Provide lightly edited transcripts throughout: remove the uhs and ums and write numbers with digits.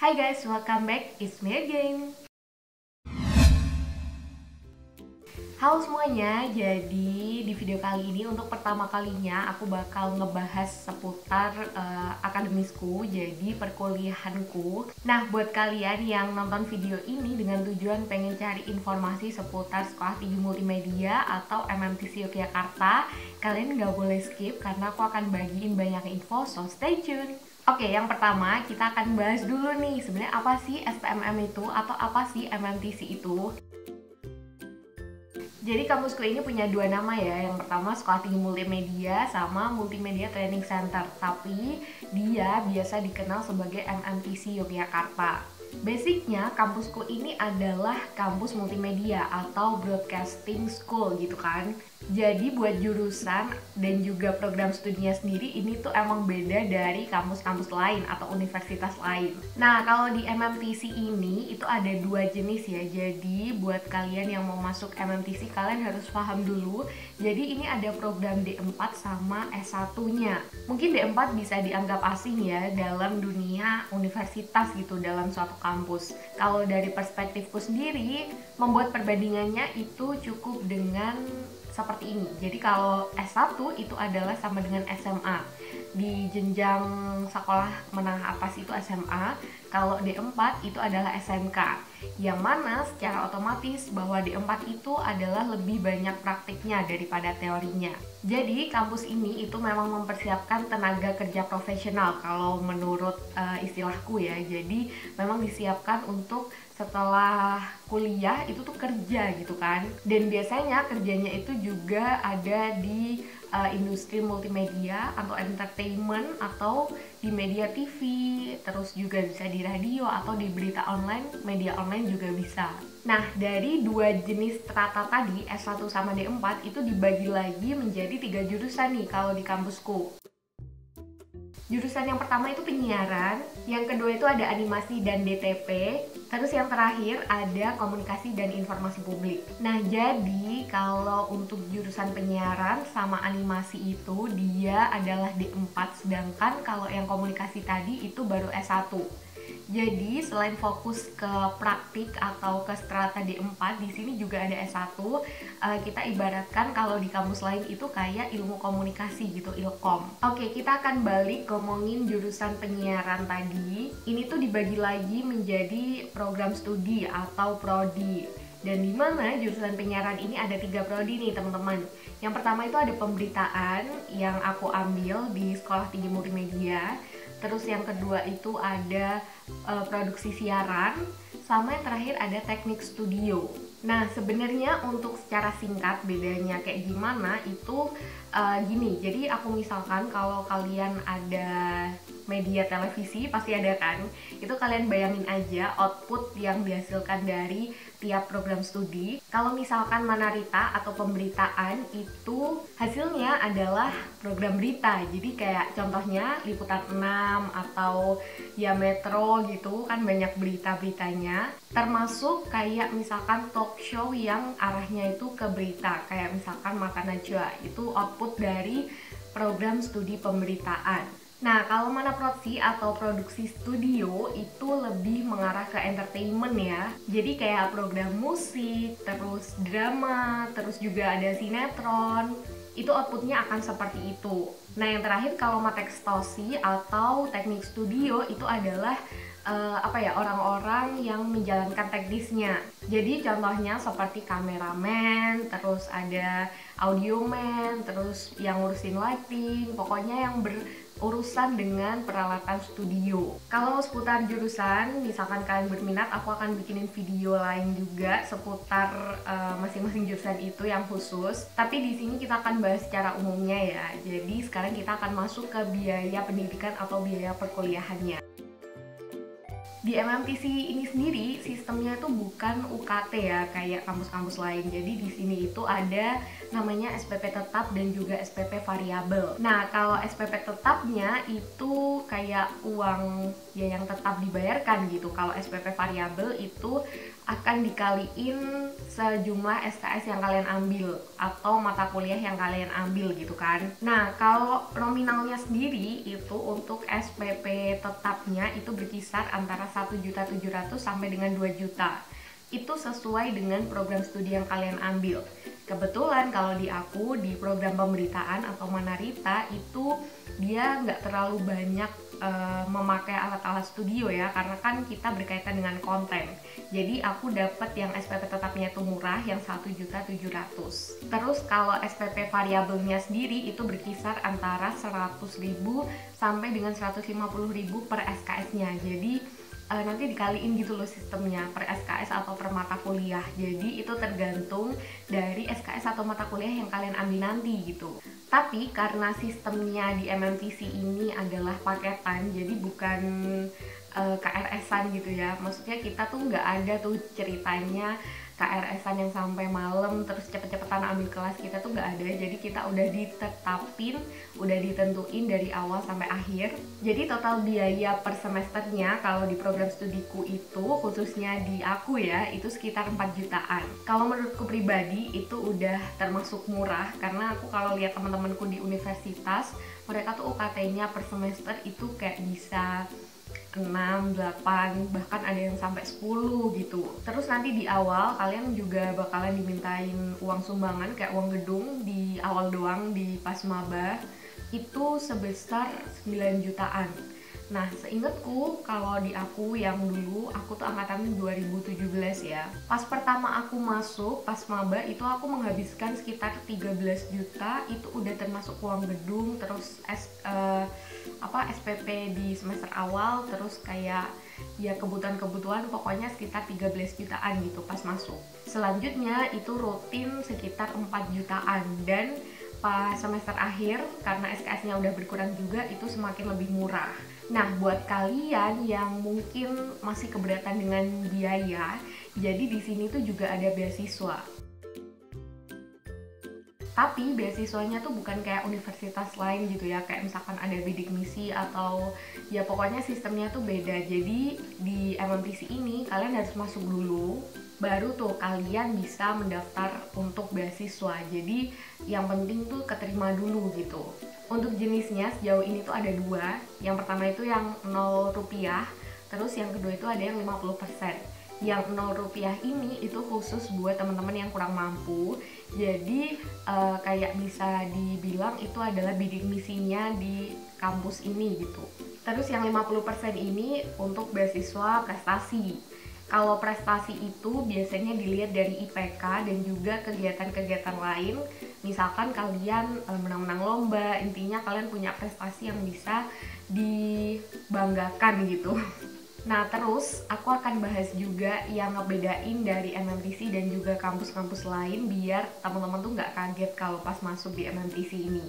Hai guys, welcome back, it's me again. Halo semuanya, jadi di video kali ini untuk pertama kalinya aku bakal ngebahas seputar akademisku, jadi perkuliahanku. Nah, buat kalian yang nonton video ini dengan tujuan pengen cari informasi seputar Sekolah Tinggi Multimedia atau MMTC Yogyakarta, kalian nggak boleh skip karena aku akan bagiin banyak info, so stay tune. Oke, yang pertama kita akan bahas dulu nih, sebenarnya apa sih STMM itu atau apa sih MMTC itu? Jadi kampusku ini punya dua nama ya. Yang pertama Sekolah Tinggi Multimedia sama Multimedia Training Center. Tapi dia biasa dikenal sebagai MMTC Yogyakarta. Basicnya kampusku ini adalah kampus multimedia atau broadcasting school gitu kan. Jadi buat jurusan dan juga program studinya sendiri ini tuh emang beda dari kampus-kampus lain atau universitas lain. Nah, kalau di MMTC ini itu ada dua jenis ya. Jadi buat kalian yang mau masuk MMTC kalian harus paham dulu. Jadi ini ada program D4 sama S1-nya. Mungkin D4 bisa dianggap asing ya dalam dunia universitas gitu, dalam suatu kampus. Kalau dari perspektifku sendiri, membuat perbandingannya itu cukup dengan seperti ini. Jadi kalau S1 itu adalah sama dengan SMA. Di jenjang sekolah menengah atas itu SMA, kalau D4 itu adalah SMK. Yang mana secara otomatis bahwa D4 itu adalah lebih banyak praktiknya daripada teorinya. Jadi kampus ini itu memang mempersiapkan tenaga kerja profesional kalau menurut istilahku ya. Jadi memang disiapkan untuk setelah kuliah itu tuh kerja gitu kan. Dan biasanya kerjanya itu juga ada di industri multimedia atau entertainment atau di media TV, terus juga bisa di radio atau di berita online, media online juga bisa. Nah, dari dua jenis strata tadi, S1 sama D4 itu dibagi lagi menjadi 3 jurusan nih kalau di kampusku. Jurusan yang pertama itu penyiaran, yang kedua itu ada animasi dan DTP, terus yang terakhir ada komunikasi dan informasi publik. Nah, jadi kalau untuk jurusan penyiaran sama animasi itu dia adalah D4, sedangkan kalau yang komunikasi tadi itu baru S1. Jadi selain fokus ke praktik atau ke strata D4, di sini juga ada S1. Kita ibaratkan kalau di kampus lain itu kayak ilmu komunikasi gitu, ilkom. Oke, kita akan balik ngomongin jurusan penyiaran tadi. Ini tuh dibagi lagi menjadi program studi atau prodi. Dan di mana jurusan penyiaran ini ada 3 prodi nih teman-teman. Yang pertama itu ada pemberitaan yang aku ambil di Sekolah Tinggi Multimedia. Terus yang kedua itu ada produksi siaran, sama yang terakhir ada teknik studio. Nah, sebenarnya untuk secara singkat bedanya kayak gimana itu gini. Jadi aku misalkan kalau kalian ada media televisi, pasti ada kan? Itu kalian bayangin aja output yang dihasilkan dari tiap program studi. Kalau misalkan Manarita atau pemberitaan itu hasilnya adalah program berita. Jadi kayak contohnya Liputan 6 atau ya Metro gitu kan, banyak berita-beritanya. Termasuk kayak misalkan talk show yang arahnya itu ke berita, kayak misalkan Mata Najwa, itu output dari program studi pemberitaan. Nah, kalau Mana Prodi atau produksi studio itu lebih mengarah ke entertainment ya. Jadi kayak program musik, terus drama, terus juga ada sinetron. Itu outputnya akan seperti itu. Nah, yang terakhir kalau Matekstosi atau teknik studio itu adalah orang-orang yang menjalankan teknisnya. Jadi contohnya seperti kameramen, terus ada audioman, terus yang ngurusin lighting, pokoknya yang berurusan dengan peralatan studio. Kalau seputar jurusan, misalkan kalian berminat, aku akan bikinin video lain juga seputar masing-masing jurusan itu yang khusus. Tapi di sini kita akan bahas secara umumnya ya. Jadi sekarang kita akan masuk ke biaya pendidikan atau biaya perkuliahannya. Di MMTC ini sendiri sistemnya itu bukan UKT ya kayak kampus-kampus lain. Jadi di sini itu ada namanya SPP tetap dan juga SPP variabel. Nah, kalau SPP tetapnya itu kayak uang ya yang tetap dibayarkan gitu. Kalau SPP variabel itu akan dikaliin sejumlah SKS yang kalian ambil atau mata kuliah yang kalian ambil gitu kan. Nah, kalau nominalnya sendiri itu untuk SPP tetapnya itu berkisar antara antara 1.700.000 sampai dengan 2 juta. Itu sesuai dengan program studi yang kalian ambil. Kebetulan kalau di aku, di program pemberitaan atau Manarita itu dia nggak terlalu banyak memakai alat-alat studio ya, karena kan kita berkaitan dengan konten. Jadi aku dapat yang SPP tetapnya itu murah, yang 1.700.000. Terus kalau SPP variabelnya sendiri itu berkisar antara 100.000 sampai dengan 150.000 per SKS-nya. Jadi nanti dikaliin gitu loh sistemnya per SKS atau per mata kuliah. Jadi itu tergantung dari SKS atau mata kuliah yang kalian ambil nanti gitu. Tapi karena sistemnya di MMTC ini adalah paketan, jadi bukan KRS-an gitu ya. Maksudnya kita tuh nggak ada tuh ceritanya KRS-an yang sampai malam terus cepet-cepetan ambil kelas, kita tuh nggak ada. Jadi kita udah ditetapin, udah ditentuin dari awal sampai akhir. Jadi total biaya per semesternya kalau di program studiku itu, khususnya di aku ya, itu sekitar 4 jutaan. Kalau menurutku pribadi itu udah termasuk murah, karena aku kalau lihat teman-temanku di universitas, mereka tuh UKT-nya per semester itu kayak bisa 6, 8, bahkan ada yang sampai 10 gitu. Terus nanti di awal kalian juga bakalan dimintain uang sumbangan kayak uang gedung di awal doang di pas maba itu sebesar 9 jutaan. Nah, seingatku kalau di aku yang dulu, aku tuh angkatan 2017 ya. Pas pertama aku masuk, pas maba itu aku menghabiskan sekitar 13 juta, itu udah termasuk uang gedung, terus SPP di semester awal, terus kayak ya kebutuhan-kebutuhan pokoknya sekitar 13 jutaan gitu pas masuk. Selanjutnya itu rutin sekitar 4 jutaan, dan pas semester akhir karena SKS-nya udah berkurang juga itu semakin lebih murah. Nah, buat kalian yang mungkin masih keberatan dengan biaya, jadi di sini tuh juga ada beasiswa. Tapi beasiswanya tuh bukan kayak universitas lain gitu ya, kayak misalkan ada bidik misi atau ya pokoknya sistemnya tuh beda. Jadi di MMTC ini kalian harus masuk dulu, baru tuh kalian bisa mendaftar untuk beasiswa. Jadi yang penting tuh keterima dulu gitu. Untuk jenisnya sejauh ini tuh ada 2. Yang pertama itu yang 0 rupiah, terus yang kedua itu ada yang 50%. Yang 0 rupiah ini itu khusus buat teman-teman yang kurang mampu. Jadi kayak bisa dibilang itu adalah bidik misinya di kampus ini gitu. Terus yang 50% ini untuk beasiswa prestasi. Kalau prestasi itu biasanya dilihat dari IPK dan juga kegiatan-kegiatan lain. Misalkan kalian menang-menang lomba, intinya kalian punya prestasi yang bisa dibanggakan gitu. Nah, terus aku akan bahas juga yang ngebedain dari MMTC dan juga kampus-kampus lain biar teman-teman tuh nggak kaget kalau pas masuk di MMTC ini.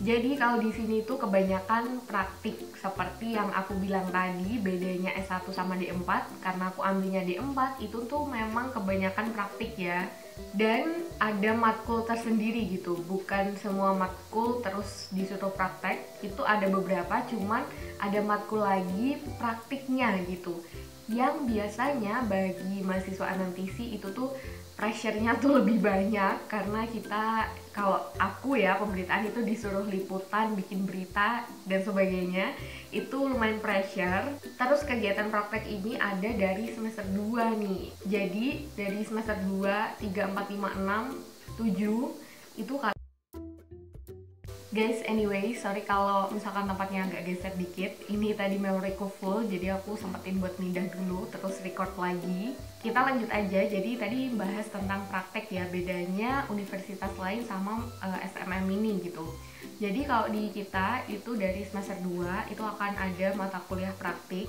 Jadi kalau di sini tuh kebanyakan praktik, seperti yang aku bilang tadi, bedanya S1 sama D4, karena aku ambilnya D4, itu tuh memang kebanyakan praktik ya. Dan ada matkul tersendiri gitu, bukan semua matkul terus disuruh praktek, itu ada beberapa, cuman ada matkul lagi praktiknya gitu. Yang biasanya bagi mahasiswa MMTC itu tuh pressure-nya tuh lebih banyak, karena kita, kalau aku ya pemberitaan itu disuruh liputan, bikin berita dan sebagainya, itu lumayan pressure. Terus kegiatan praktek ini ada dari semester 2 nih. Jadi dari semester 2, 3, 4, 5, 6, 7 itu guys, anyway, sorry kalau misalkan tempatnya agak geser dikit. Ini tadi memoriku full, jadi aku sempetin buat pindah dulu, terus record lagi. Kita lanjut aja, jadi tadi bahas tentang praktek ya, bedanya universitas lain sama SMM ini gitu. Jadi kalau di kita itu dari semester 2 itu akan ada mata kuliah praktik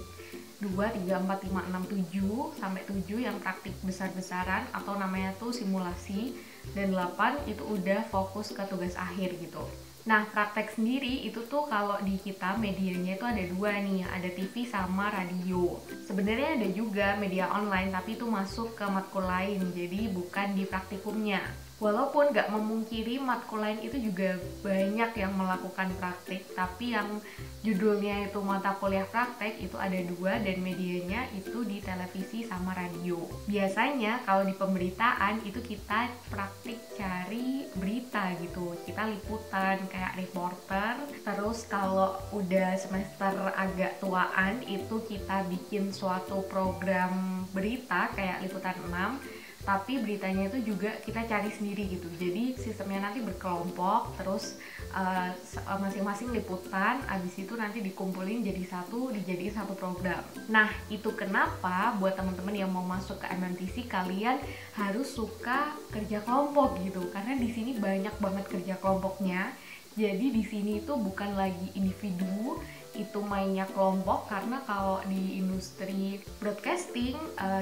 2, 3, 4, 5, 6, 7 sampai 7 yang praktik besar-besaran atau namanya tuh simulasi, dan 8 itu udah fokus ke tugas akhir gitu. Nah, praktek sendiri itu tuh kalau di kita medianya itu ada 2 nih, ada TV sama radio. Sebenarnya ada juga media online, tapi itu masuk ke matkul lain, jadi bukan di praktikumnya. Walaupun nggak memungkiri matkul lain itu juga banyak yang melakukan praktik, tapi yang judulnya itu mata kuliah praktek itu ada 2 dan medianya itu di televisi sama radio. Biasanya kalau di pemberitaan itu kita praktik cari berita gitu, kita liputan kayak reporter. Terus kalau udah semester agak tuaan itu kita bikin suatu program berita kayak liputan 6, tapi beritanya itu juga kita cari sendiri gitu. Jadi sistemnya nanti berkelompok, terus masing-masing liputan, abis itu nanti dikumpulin jadi satu, dijadiin satu program. Nah, itu kenapa buat teman-teman yang mau masuk ke MMTC kalian harus suka kerja kelompok gitu, karena di sini banyak banget kerja kelompoknya. Jadi di sini itu bukan lagi individu, itu mainnya kelompok, karena kalau di industri broadcasting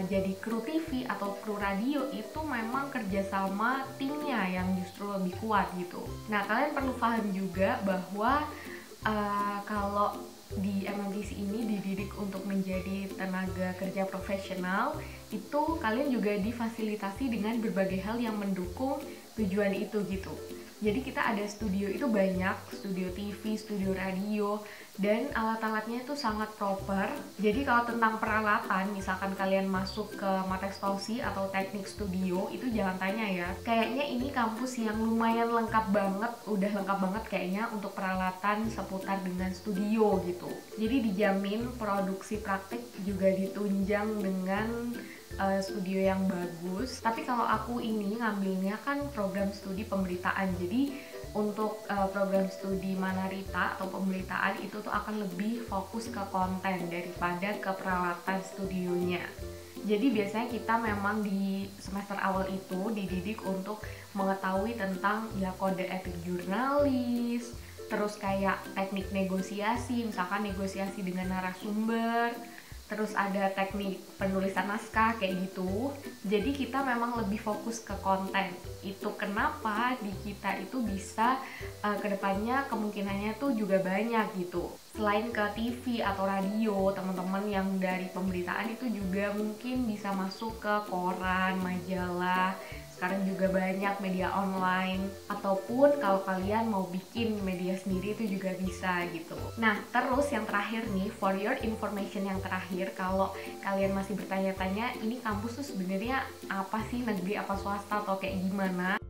jadi kru TV atau kru radio itu memang kerjasama timnya yang justru lebih kuat gitu. Nah, kalian perlu paham juga bahwa kalau di MMTC ini dididik untuk menjadi tenaga kerja profesional, itu kalian juga difasilitasi dengan berbagai hal yang mendukung tujuan itu gitu. Jadi kita ada studio itu banyak, studio TV, studio radio, dan alat-alatnya itu sangat proper. Jadi kalau tentang peralatan, misalkan kalian masuk ke Matex Tausi atau teknik studio, itu jangan tanya ya. Kayaknya ini kampus yang lumayan lengkap banget, udah lengkap banget kayaknya untuk peralatan seputar dengan studio gitu. Jadi dijamin produksi praktik juga ditunjang dengan studio yang bagus. Tapi kalau aku ini ngambilnya kan program studi pemberitaan, jadi untuk program studi Manarita atau pemberitaan itu tuh akan lebih fokus ke konten daripada ke peralatan studionya. Jadi biasanya kita memang di semester awal itu dididik untuk mengetahui tentang ya kode etik jurnalis, terus kayak teknik negosiasi, misalkan negosiasi dengan narasumber, terus ada teknik penulisan naskah kayak gitu. Jadi kita memang lebih fokus ke konten. Itu kenapa di kita itu bisa kedepannya kemungkinannya tuh juga banyak gitu. Selain ke TV atau radio, teman-teman yang dari pemberitaan itu juga mungkin bisa masuk ke koran, majalah. Sekarang juga banyak media online, ataupun kalau kalian mau bikin media sendiri itu juga bisa gitu. Nah, terus yang terakhir nih, for your information yang terakhir, kalau kalian masih bertanya-tanya ini kampus tuh sebenarnya apa sih, negeri apa swasta atau kayak gimana?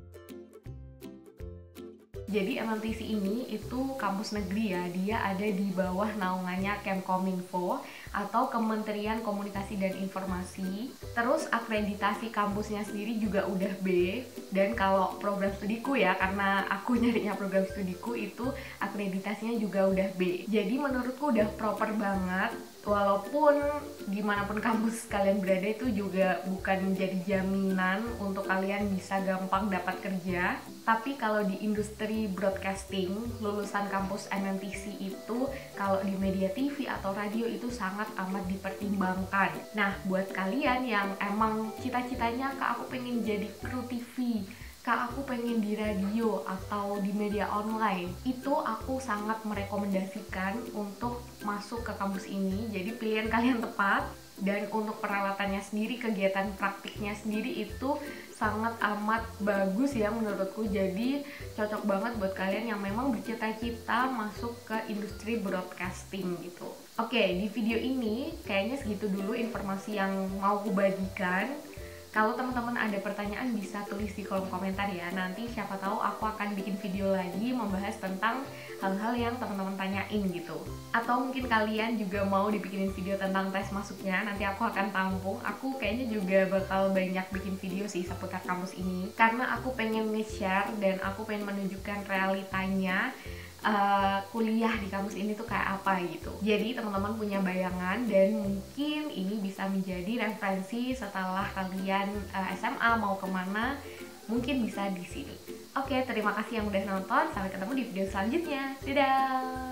Jadi MMTC ini itu kampus negeri ya, dia ada di bawah naungannya Kemkominfo atau Kementerian Komunikasi dan Informasi. Terus akreditasi kampusnya sendiri juga udah B, dan kalau program studiku ya, karena aku nyarinya program studiku itu akreditasinya juga udah B. Jadi menurutku udah proper banget. Walaupun dimanapun kampus kalian berada itu juga bukan menjadi jaminan untuk kalian bisa gampang dapat kerja. Tapi kalau di industri broadcasting, lulusan kampus MMTC itu kalau di media TV atau radio itu sangat amat dipertimbangkan. Nah, buat kalian yang emang cita-citanya Kak aku pengen jadi kru TV, Kak aku pengen di radio atau di media online, itu aku sangat merekomendasikan untuk masuk ke kampus ini. Jadi pilihan kalian tepat. Dan untuk peralatannya sendiri, kegiatan praktiknya sendiri itu sangat amat bagus ya menurutku. Jadi cocok banget buat kalian yang memang bercita-cita masuk ke industri broadcasting gitu. Oke, di video ini kayaknya segitu dulu informasi yang mau aku bagikan. Kalau teman-teman ada pertanyaan bisa tulis di kolom komentar ya. Nanti siapa tahu aku akan bikin video lagi membahas tentang hal-hal yang teman-teman tanyain gitu. Atau mungkin kalian juga mau dibikinin video tentang tes masuknya, nanti aku akan tampung. Aku kayaknya juga bakal banyak bikin video sih seputar kampus ini, karena aku pengen nge-share dan aku pengen menunjukkan realitanya kuliah di kampus ini tuh kayak apa gitu. Jadi teman-teman punya bayangan dan mungkin ini bisa menjadi referensi setelah kalian SMA mau kemana, mungkin bisa di sini. Oke, terima kasih yang udah nonton. Sampai ketemu di video selanjutnya. Dadah!